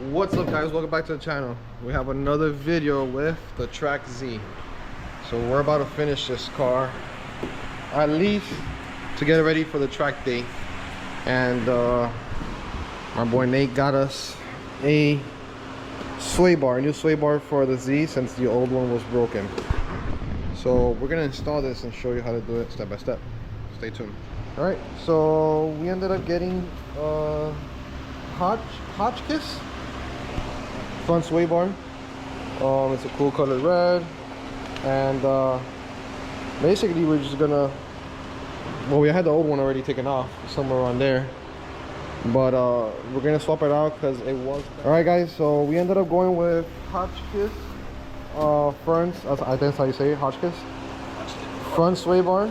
What's up, guys? Welcome back to the channel. We have another video with the Track Z. So we're about to finish this car, at least to get it ready for the track day. And my boy Nate got us a sway bar, a new sway bar for the Z, since the old one was broken. So we're gonna install this and show you how to do it step by step. Stay tuned. All right, so we ended up getting Hotchkis front sway bar. It's a cool color red, and basically we're just gonna, well, we had the old one already taken off somewhere around there, but we're gonna swap it out because it was. All right, guys, so we ended up going with Hotchkis front, I think that's how you say it, Hotchkis front sway bar.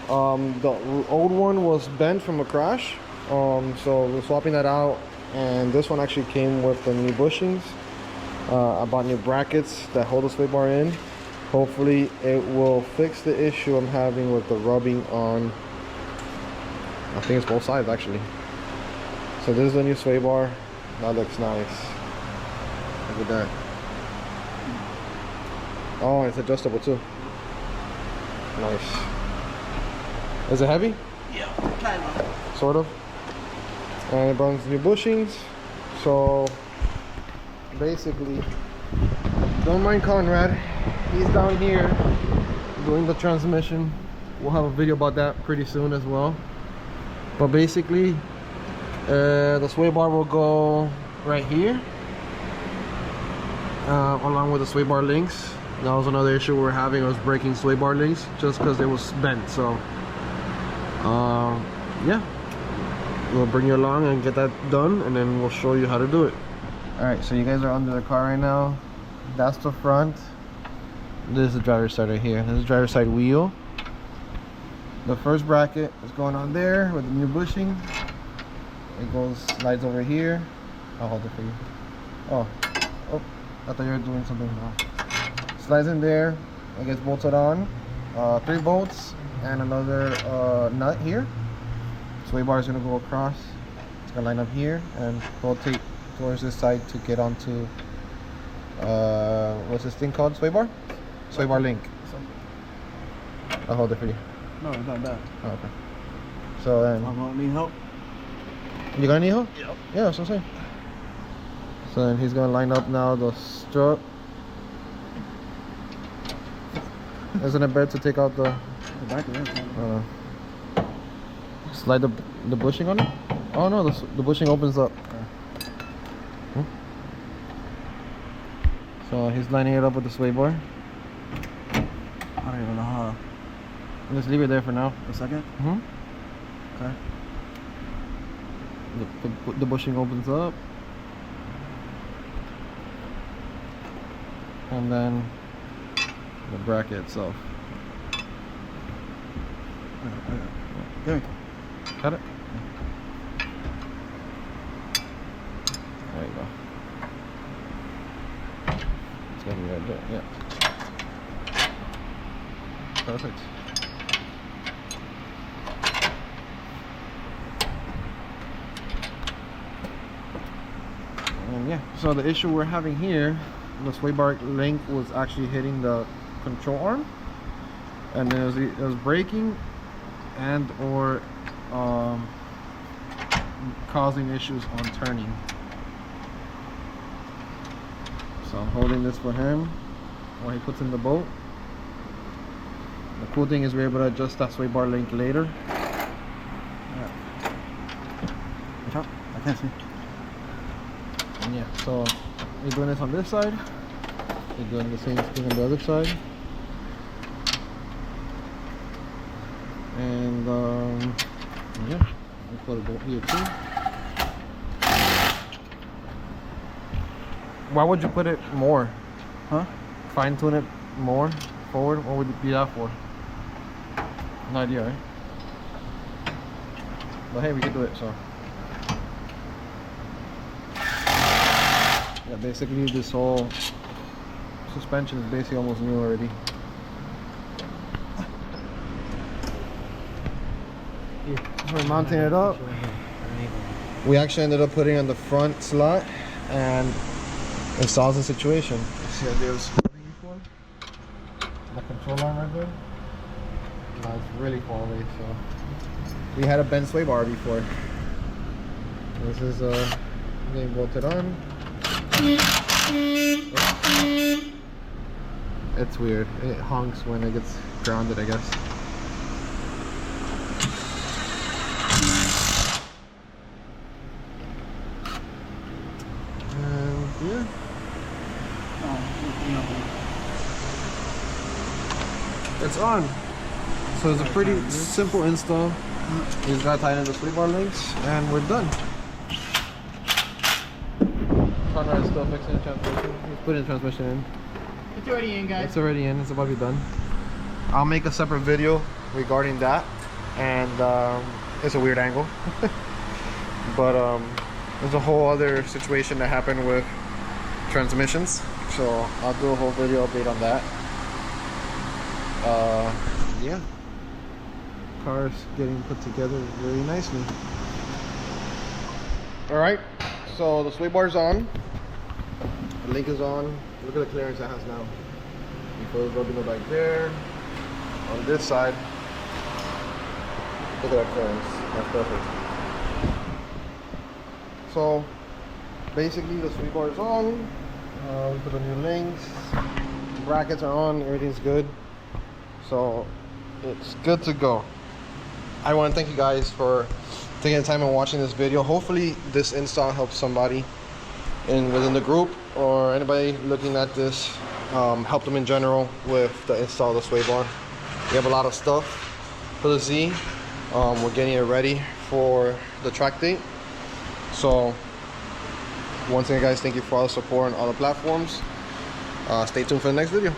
The old one was bent from a crash, so we're swapping that out, and this one actually came with the new bushings. I bought new brackets that hold the sway bar in. Hopefully it will fix the issue I'm having with the rubbing on, I think it's both sides actually. So this is the new sway bar. That looks nice. Look at that. Oh, it's adjustable too. Nice. Is it heavy? Yeah, kind of. Sort of. And it runs new bushings. So basically, don't mind Conrad. He's down here doing the transmission. We'll have a video about that pretty soon as well. But basically, the sway bar will go right here, along with the sway bar links. That was another issue we were having, was breaking sway bar links just because it was bent. So yeah, we'll bring you along and get that done, and then we'll show you how to do it. All right, so you guys are under the car right now. That's the front. This is the driver's side right here. This is the driver's side wheel. The first bracket is going on there with the new bushing. It goes, slides over here. I'll hold it for you. Oh, I thought you were doing something wrong. Slides in there. It gets bolted on. 3 bolts and another nut here. Sway bar is gonna go across. It's gonna line up here and rotate towards this side to get onto what's this thing called? Sway bar? Sway bar link. I'll hold it for you. No, it's not bad. Oh, okay. So then, I'm gonna need help. you gonna need help? Yep. Yeah, that's what I'm saying. So then he's gonna line up now the strut. Isn't it better to take out the back of it? slide the bushing on it? Oh no, the bushing opens up. So he's lining it up with the sway bar. I don't even know how. Just leave it there for now. A second? Okay. The bushing opens up. And then the bracket itself. There. Got it? There you go. It's gonna be right there, yeah. Perfect. And yeah, so the issue we're having here, the sway bar link was actually hitting the control arm, and then it was braking and or causing issues on turning. So I'm holding this for him while he puts in the bolt. The cool thing is we're able to adjust that sway bar link later. Yeah. Watch out. I can't see. And yeah, so we're doing this on this side. We're doing the same thing on the other side. And yeah, we'll put a bolt here too. Why would you put it more? Huh? Fine tune it more forward? What would it be that for? No idea, right? But hey, we can do it, so. Yeah, basically this whole suspension is basically almost new already. So we're mounting it up. We actually ended up putting on the front slot and installs the situation. See how Dave's holding before? The control arm right there? No, it's really far away, so. We had a bent sway bar before. This is getting bolted on. It's weird. It honks when it gets grounded, I guess. And yeah. It's on. So it's a pretty simple install. You just gotta tighten the sway bar links and we're done. Conrad's still fixing the transmission. He's putting the transmission in. It's already in, guys. It's already in. It's about to be done. I'll make a separate video regarding that, and it's a weird angle. But there's a whole other situation that happened with transmissions, so I'll do a whole video update on that. Yeah, car's getting put together very nicely. All right, so the sway bar's on. The link is on. Look at the clearance it has now. Before it was rubbing it back there. On this side, look at that clearance. That's perfect. So basically the sway bar is on. We put the new links. Brackets are on. Everything's good. So it's good to go. I want to thank you guys for taking the time and watching this video. Hopefully this install helps somebody within the group, or anybody looking at this, help them in general with the install of the sway bar. We have a lot of stuff for the Z. We're getting it ready for the track date. So once again, guys, thank you for all the support on all the platforms. Stay tuned for the next video.